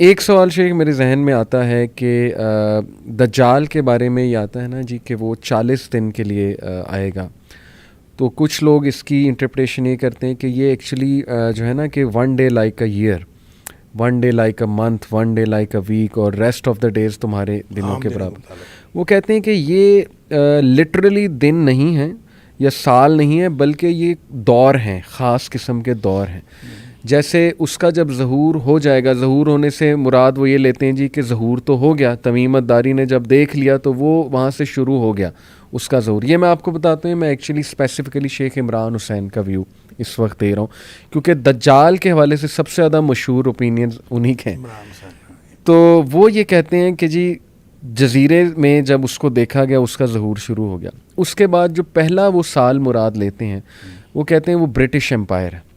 ایک سوال شیخ میرے ذہن میں آتا ہے کہ دجال کے بارے میں یہ آتا ہے نا جی کہ وہ 40 دن کے لیے آئے گا. تو کچھ لوگ اس کی انٹرپریٹیشن یہ کرتے ہیں کہ یہ ایکچولی جو ہے نا کہ 1 day like a year, 1 day like a month, 1 day like a week اور ریسٹ آف دا ڈیز تمہارے دنوں کے برابر. وہ کہتے ہیں کہ یہ لٹرلی دن نہیں ہیں یا سال نہیں ہے، بلکہ یہ دور ہیں، خاص قسم کے دور ہیں. جیسے اس کا جب ظہور ہو جائے گا، ظہور ہونے سے مراد وہ یہ لیتے ہیں جی کہ ظہور تو ہو گیا، تمیم الداری نے جب دیکھ لیا تو وہ وہاں سے شروع ہو گیا اس کا ظہور. یہ میں آپ کو بتاتا ہوں، میں ایکچولی اسپیسیفکلی شیخ عمران حسین کا ویو اس وقت دے رہا ہوں، کیونکہ دجال کے حوالے سے سب سے زیادہ مشہور اوپینینز انہی کے ہیں. تو وہ یہ کہتے ہیں کہ جی جزیرے میں جب اس کو دیکھا گیا اس کا ظہور شروع ہو گیا. اس کے بعد جو پہلا وہ سال مراد لیتے ہیں وہ کہتے ہیں وہ برٹش امپائر ہے،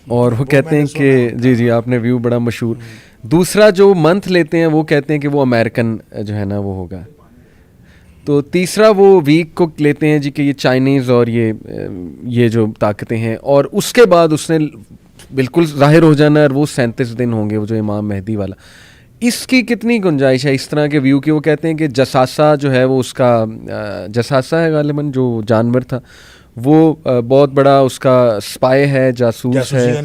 اور وہ کہتے ہیں کہ جی آپ نے ویو بڑا مشہور. دوسرا جو منتھ لیتے ہیں وہ کہتے ہیں کہ وہ امریکن جو ہے نا وہ ہوگا. تو تیسرا وہ ویک کو لیتے ہیں جی کہ یہ چائنیز اور یہ جو طاقتیں ہیں. اور اس کے بعد اس نے بالکل ظاہر ہو جانا ہے اور وہ 37 دن ہوں گے وہ جو امام مہدی والا. اس کی کتنی گنجائش ہے اس طرح کے ویو کی؟ وہ کہتے ہیں کہ جساسہ جو ہے وہ اس کا جساسہ ہے غالباً جو جانور تھا، وہ بہت بڑا اس کا اسپائی ہے، جاسوس ہے،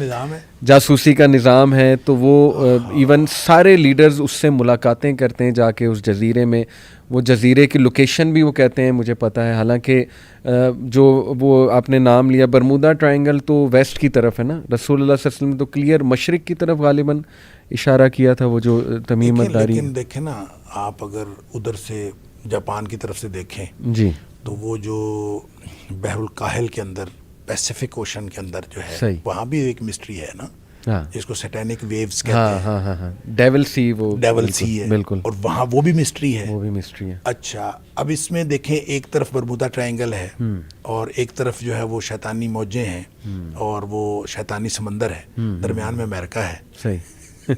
جاسوسی کا نظام ہے. تو وہ ایون سارے لیڈرز اس سے ملاقاتیں کرتے ہیں جا کے اس جزیرے میں. وہ جزیرے کی لوکیشن بھی وہ کہتے ہیں مجھے پتہ ہے، حالانکہ جو وہ آپ نے نام لیا برمودا ٹرائنگل تو ویسٹ کی طرف ہے نا. رسول اللہ صلی اللہ علیہ وسلم نے تو کلیئر مشرق کی طرف غالباً اشارہ کیا تھا وہ جو تمیم الداری. لیکن دیکھیں نا آپ اگر ادھر سے جاپان کی طرف سے دیکھیں جی تو وہ جو بحر الکاہل کے اندر پیسیفک اوشن کے اندر جو ہے صحیح، وہاں بھی ایک مسٹری ہے نا، جس کو سیٹینک ویوز کہتے ہیں. ہاں ڈیول سی، وہ ڈیول سی ہے بالکل، اور وہاں وہ بھی مسٹری ہے، وہ بھی مسٹری ہے. اچھا اب اس میں دیکھیں ایک طرف برمودا ٹرائنگل ہے اور ایک طرف جو ہے وہ شیطانی موجیں ہیں اور وہ شیطانی سمندر ہے، درمیان میں امریکہ ہے. صحیح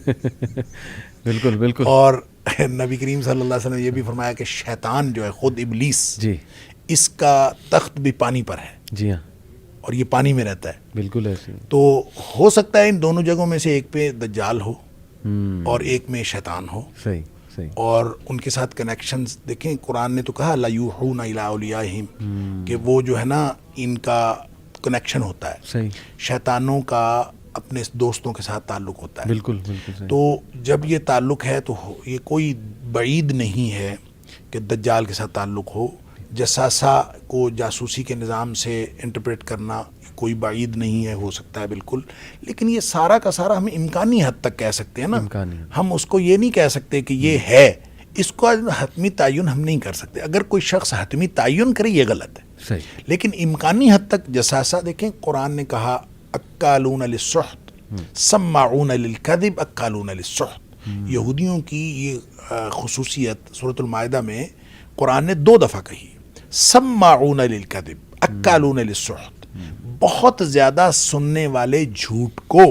بالکل بالکل. اور نبی کریم صلی اللہ علیہ وسلم نے یہ بھی فرمایا کہ شیطان جو ہے خود ابلیس جی اس کا تخت بھی پانی پر ہے. جی ہاں اور یہ پانی میں رہتا ہے. بالکل ایسے. تو ہو سکتا ہے ان دونوں جگہوں میں سے ایک پہ دجال ہو اور ایک میں شیطان ہو. صحیح صحیح. اور ان کے ساتھ کنیکشنز دیکھیں، قرآن نے تو کہا لا یوحون الی اولیاءہم، کہ وہ جو ہے نا ان کا کنیکشن ہوتا ہے. صحیح. شیطانوں کا اپنے دوستوں کے ساتھ تعلق ہوتا ہے. بالکل بالکل صحیح. تو جب یہ تعلق ہے تو یہ کوئی بعید نہیں ہے کہ دجال کے ساتھ تعلق ہو. جساسہ کو جاسوسی کے نظام سے انٹرپریٹ کرنا کوئی بعید نہیں ہے، ہو سکتا ہے بالکل. لیکن یہ سارا کا سارا ہم امکانی حد تک کہہ سکتے ہیں نا، ہم اس کو یہ نہیں کہہ سکتے کہ یہ ہے. اس کو حتمی تعین ہم نہیں کر سکتے. اگر کوئی شخص حتمی تعین کرے یہ غلط ہے. صحیح. لیکن امکانی حد تک جساسہ دیکھیں، قرآن نے کہا اکالون للسحت سماعون للکذب اکالون للسحت. یہودیوں کی یہ خصوصیت سورۃ المائدہ میں قرآن نے 2 دفعہ کہی. سماعون للکذب اکالون للسحت، بہت زیادہ سننے والے جھوٹ کو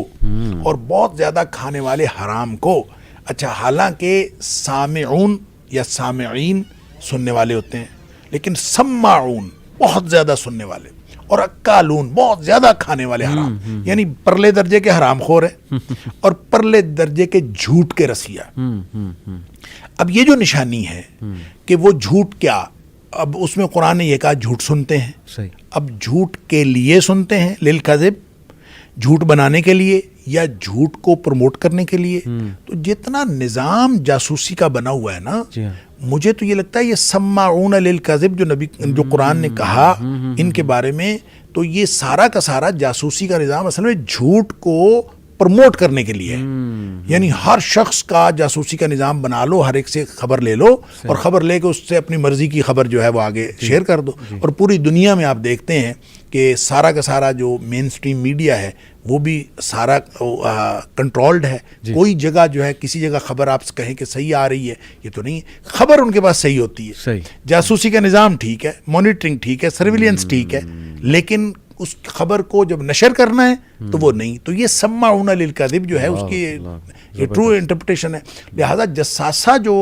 اور بہت زیادہ کھانے والے حرام کو. اچھا حالانکہ سامعون یا سامعین سننے والے ہوتے ہیں، لیکن سماعون بہت زیادہ سننے والے اور اکالون بہت زیادہ کھانے والے حرام، یعنی پرلے درجے کے حرام خور ہیں اور پرلے درجے کے جھوٹ کے رسیا. اب یہ جو نشانی ہے کہ وہ جھوٹ کیا، اب اس میں قرآن نے یہ کہا جھوٹ سنتے ہیں. صحیح. اب جھوٹ کے لیے سنتے ہیں، للکذب، جھوٹ بنانے کے لیے یا جھوٹ کو پروموٹ کرنے کے لیے. تو جتنا نظام جاسوسی کا بنا ہوا ہے نا، مجھے تو یہ لگتا ہے یہ سماعون للکذب جو قرآن نے کہا ان کے بارے میں، تو یہ سارا کا سارا جاسوسی کا نظام اصل میں جھوٹ کو پروموٹ کرنے کے لیے. یعنی ہر شخص کا جاسوسی کا نظام بنا لو، ہر ایک سے خبر لے لو اور خبر لے کے اس سے اپنی مرضی کی خبر جو ہے وہ آگے شیئر کر دو. اور پوری دنیا میں آپ دیکھتے ہیں کہ سارا کا سارا جو مین اسٹریم میڈیا ہے وہ بھی سارا کنٹرولڈ ہے. کوئی جگہ جو ہے کسی جگہ خبر آپ کہیں کہ صحیح آ رہی ہے یہ تو نہیں، خبر ان کے پاس صحیح ہوتی ہے. جاسوسی کا نظام ٹھیک ہے، مانیٹرنگ ٹھیک ہے، سرویلنس ٹھیک ہے، لیکن اس خبر کو جب نشر کرنا ہے تو وہ نہیں. تو یہ سماعون للکذب جو ہے اس کی یہ ٹرو انٹرپریٹیشن ہے. لہذا جساسہ جو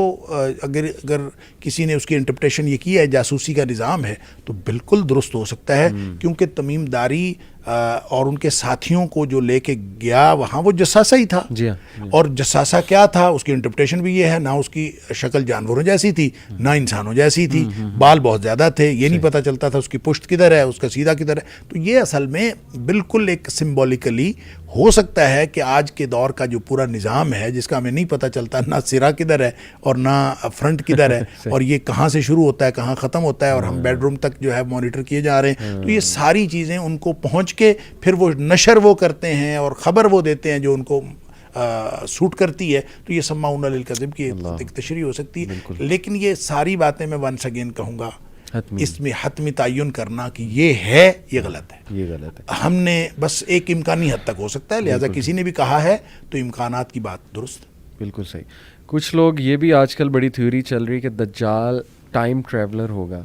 اگر کسی نے اس کی انٹرپریٹیشن یہ کی ہے جاسوسی کا نظام ہے تو بالکل درست ہو سکتا ہے، کیونکہ تمیم داری اور ان کے ساتھیوں کو جو لے کے گیا وہاں وہ جساسہ ہی تھا. جی ہاں. اور جساسہ کیا تھا اس کی انٹرپریٹیشن بھی یہ ہے, نہ اس کی شکل جانوروں جیسی تھی نہ انسانوں جیسی تھی, بال بہت زیادہ تھے, یہ نہیں پتہ چلتا تھا اس کی پشت کدھر ہے, اس کا سیدھا کدھر ہے. تو یہ اصل میں بالکل ایک سمبولیکلی ہو سکتا ہے کہ آج کے دور کا جو پورا نظام ہے جس کا ہمیں نہیں پتہ چلتا نہ سرا کدھر ہے اور نہ فرنٹ کدھر ہے اور یہ کہاں سے شروع ہوتا ہے کہاں ختم ہوتا ہے, اور ہم بیڈ روم تک جو ہے مانیٹر کیے جا رہے ہیں. تو یہ ساری چیزیں ان کو پہنچ کے پھر وہ نشر وہ کرتے ہیں اور خبر وہ دیتے ہیں جو ان کو سوٹ کرتی ہے. تو یہ سماعون للکذب کی ایک تشریح ہو سکتی ہے. لیکن یہ ساری باتیں میں ونس اگین کہوں گا اس میں حتمی تعین کرنا کہ یہ ہے, یہ غلط ہے. یہ غلط ہے. ہم نے بس ایک امکانی حد تک ہو سکتا ہے, لہٰذا کسی نے بھی کہا ہے تو امکانات کی بات درست. بالکل صحیح. کچھ لوگ یہ بھی آج کل بڑی تھیوری چل رہی ہے کہ دجال ٹائم ٹریولر ہوگا.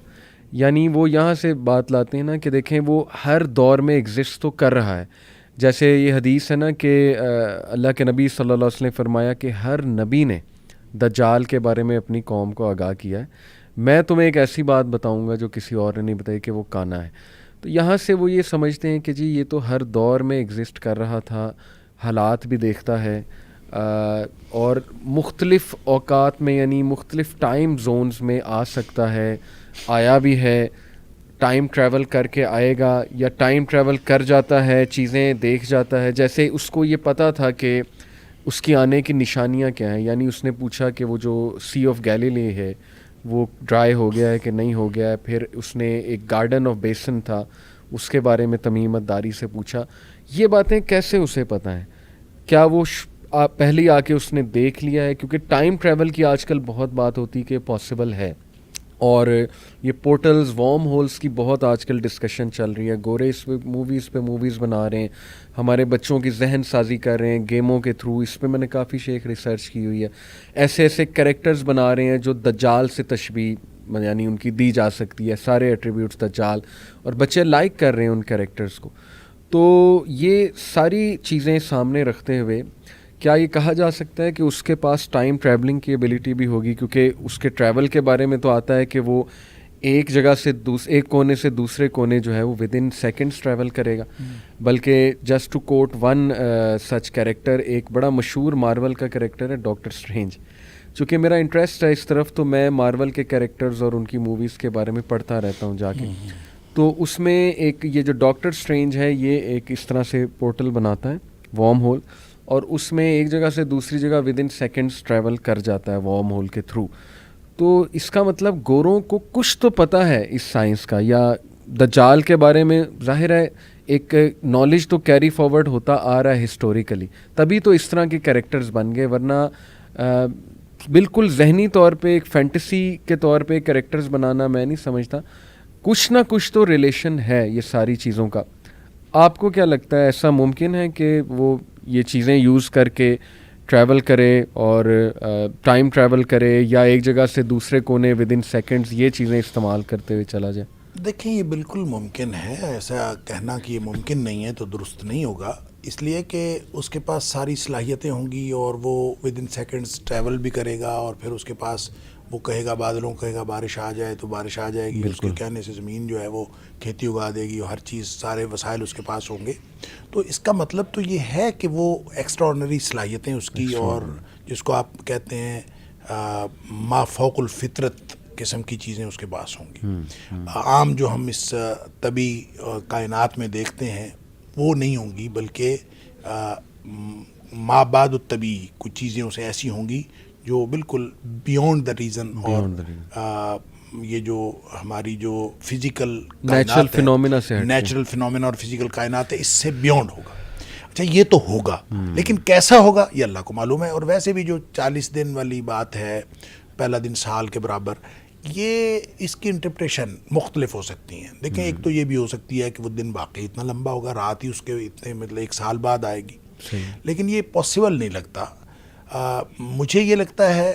یعنی وہ یہاں سے بات لاتے ہیں نا کہ دیکھیں وہ ہر دور میں ایگزسٹ تو کر رہا ہے. جیسے یہ حدیث ہے نا کہ اللہ کے نبی صلی اللہ علیہ وسلم نے فرمایا کہ ہر نبی نے دجال کے بارے میں اپنی قوم کو آگاہ کیا ہے. میں تمہیں ایک ایسی بات بتاؤں گا جو کسی اور نے نہیں بتائی کہ وہ کانا ہے. تو یہاں سے وہ یہ سمجھتے ہیں کہ جی یہ تو ہر دور میں ایگزسٹ کر رہا تھا, حالات بھی دیکھتا ہے اور مختلف اوقات میں یعنی مختلف ٹائم زونز میں آ سکتا ہے, آیا بھی ہے, ٹائم ٹریول کر کے آئے گا یا ٹائم ٹریول کر جاتا ہے, چیزیں دیکھ جاتا ہے. جیسے اس کو یہ پتہ تھا کہ اس کی آنے کی نشانیاں کیا ہیں. یعنی اس نے پوچھا کہ وہ جو سی آف گیلیلی ہے وہ ڈرائی ہو گیا ہے کہ نہیں ہو گیا ہے. پھر اس نے ایک گارڈن آف بیسن تھا اس کے بارے میں تمیمت داری سے پوچھا. یہ باتیں کیسے اسے پتہ ہیں؟ کیا وہ پہلے آ کے اس نے دیکھ لیا ہے؟ کیونکہ ٹائم ٹریول کی آج کل بہت بات ہوتی کہ پاسبل ہے, اور یہ پورٹلز وارم ہولز کی بہت آج کل ڈسکشن چل رہی ہے. گورے اس پہ موویز بنا رہے ہیں, ہمارے بچوں کی ذہن سازی کر رہے ہیں گیموں کے تھرو. اس پہ میں نے کافی شیخ ریسرچ کی ہوئی ہے. ایسے ایسے کریکٹرز بنا رہے ہیں جو دجال سے تشبیہ یعنی ان کی دی جا سکتی ہے, سارے ایٹریبیوٹس دجال, اور بچے لائک کر رہے ہیں ان کریکٹرز کو. تو یہ ساری چیزیں سامنے رکھتے ہوئے کیا یہ کہا جا سکتا ہے کہ اس کے پاس ٹائم ٹریولنگ کی ایبلٹی بھی ہوگی؟ کیونکہ اس کے ٹریول کے بارے میں تو آتا ہے کہ وہ ایک جگہ سے ایک کونے سے دوسرے کونے جو ہے وہ ود ان سیکنڈس ٹریول کرے گا. بلکہ just to quote one such character, ایک بڑا مشہور مارول کا کریکٹر ہے ڈاکٹر اسٹرینج. چونکہ میرا انٹرسٹ ہے اس طرف تو میں مارول کے کریکٹرز اور ان کی موویز کے بارے میں پڑھتا رہتا ہوں جا کے. تو اس میں ایک یہ جو ڈاکٹر اسٹرینج ہے یہ ایک اس طرح سے پورٹل بناتا ہے, وارم ہول, اور اس میں ایک جگہ سے دوسری جگہ ود ان سیکنڈس ٹریول کر جاتا ہے وارم ہول کے تھرو. تو اس کا مطلب گوروں کو کچھ تو پتہ ہے اس سائنس کا, یا دجال کے بارے میں ظاہر ہے ایک نالج تو کیری فارورڈ ہوتا آ رہا ہے ہسٹوریکلی, تبھی تو اس طرح کے کریکٹرز بن گئے. ورنہ بالکل ذہنی طور پہ ایک فینٹیسی کے طور پہ کریکٹرز بنانا میں نہیں سمجھتا. کچھ نہ کچھ تو ریلیشن ہے یہ ساری چیزوں کا. آپ کو کیا لگتا ہے, ایسا ممکن ہے کہ وہ یہ چیزیں یوز کر کے ٹریول کرے اور ٹائم ٹریول کرے, یا ایک جگہ سے دوسرے کونے ود ان سیکنڈز یہ چیزیں استعمال کرتے ہوئے چلا جائے؟ دیکھیں یہ بالکل ممکن ہے. ایسا کہنا کہ یہ ممکن نہیں ہے تو درست نہیں ہوگا, اس لیے کہ اس کے پاس ساری صلاحیتیں ہوں گی اور وہ ود ان سیکنڈز ٹریول بھی کرے گا, اور پھر اس کے پاس وہ کہے گا بادلوں کہے گا بارش آ جائے تو بارش آ جائے گی, اس کے کہنے سے زمین جو ہے وہ کھیتی اگا دے گی, اور ہر چیز سارے وسائل اس کے پاس ہوں گے. تو اس کا مطلب تو یہ ہے کہ وہ ایکسٹراڈنری صلاحیتیں اس کی, اور جس کو آپ کہتے ہیں ما فوق الفطرت قسم کی چیزیں اس کے پاس ہوں گی. عام جو ہم اس طبی کائنات میں دیکھتے ہیں وہ نہیں ہوں گی, بلکہ ما بعد الطبی کچھ چیزیں اسے ایسی ہوں گی جو بالکل بیونڈ دا ریزن, اور یہ جو ہماری جو فزیکل نیچرل فینومینا اور فزیکل کائنات ہے اس سے بیونڈ ہوگا. اچھا یہ تو ہوگا, لیکن کیسا ہوگا یہ اللہ کو معلوم ہے. اور ویسے بھی جو 40 دن والی بات ہے, پہلا دن سال کے برابر, یہ اس کی انٹرپریشن مختلف ہو سکتی ہیں. دیکھیں ایک تو یہ بھی ہو سکتی ہے کہ وہ دن واقعی اتنا لمبا ہوگا, رات ہی اس کے اتنے مطلب 1 سال بعد آئے گی, لیکن یہ پاسبل نہیں لگتا. مجھے یہ لگتا ہے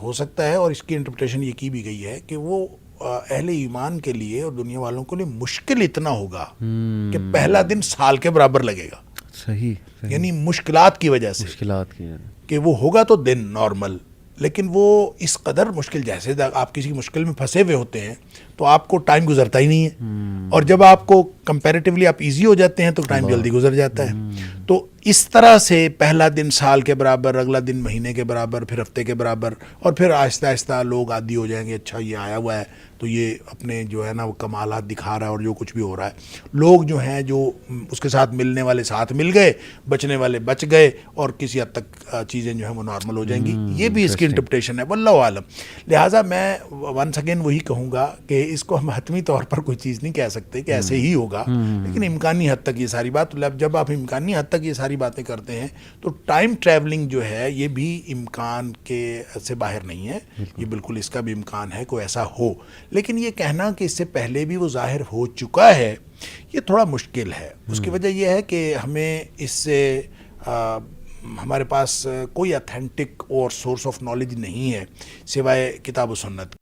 ہو سکتا ہے, اور اس کی انٹرپریٹیشن یہ کی بھی گئی ہے کہ وہ اہل ایمان کے لیے اور دنیا والوں کے لیے مشکل اتنا ہوگا کہ پہلا دن سال کے برابر لگے گا. صحیح. یعنی مشکلات کی وجہ سے, مشکلات کی کہ وہ ہوگا تو دن نارمل, لیکن وہ اس قدر مشکل، جیسے آپ کسی مشکل میں پھنسے ہوئے ہوتے ہیں تو آپ کو ٹائم گزرتا ہی نہیں ہے، اور جب آپ کو کمپیریٹیولی آپ ایزی ہو جاتے ہیں تو ٹائم جلدی گزر جاتا ہے. تو اس طرح سے پہلا دن سال کے برابر، اگلا دن مہینے کے برابر، پھر ہفتے کے برابر، اور پھر آہستہ آہستہ لوگ عادی ہو جائیں گے. اچھا یہ آیا ہوا ہے تو یہ اپنے جو ہے نا وہ کمالات دکھا رہا ہے، اور جو کچھ بھی ہو رہا ہے، لوگ جو ہیں جو اس کے ساتھ ملنے والے ساتھ مل گئے، بچنے والے بچ گئے، اور کسی حد تک چیزیں جو ہیں وہ نارمل ہو جائیں گی. یہ بھی اس کی انٹرپریٹیشن ہے، واللہ عالم. لہٰذا میں ونس اگین وہی کہوں گا کہ اس کو ہم حتمی طور پر کوئی چیز نہیں کہہ سکتے کہ ایسے ہی ہوگا، لیکن امکانی حد تک یہ ساری بات، جب آپ امکانی حد تک یہ ساری باتیں کرتے ہیں تو ٹائم ٹریولنگ جو ہے یہ بھی امکان کے سے باہر نہیں ہے. یہ بالکل اس کا بھی امکان ہے کوئی ایسا ہو، لیکن یہ کہنا کہ اس سے پہلے بھی وہ ظاہر ہو چکا ہے یہ تھوڑا مشکل ہے. اس کی وجہ یہ ہے کہ ہمیں اس سے ہمارے پاس کوئی اتھینٹک اور سورس آف نالج نہیں ہے سوائے کتاب و سنت.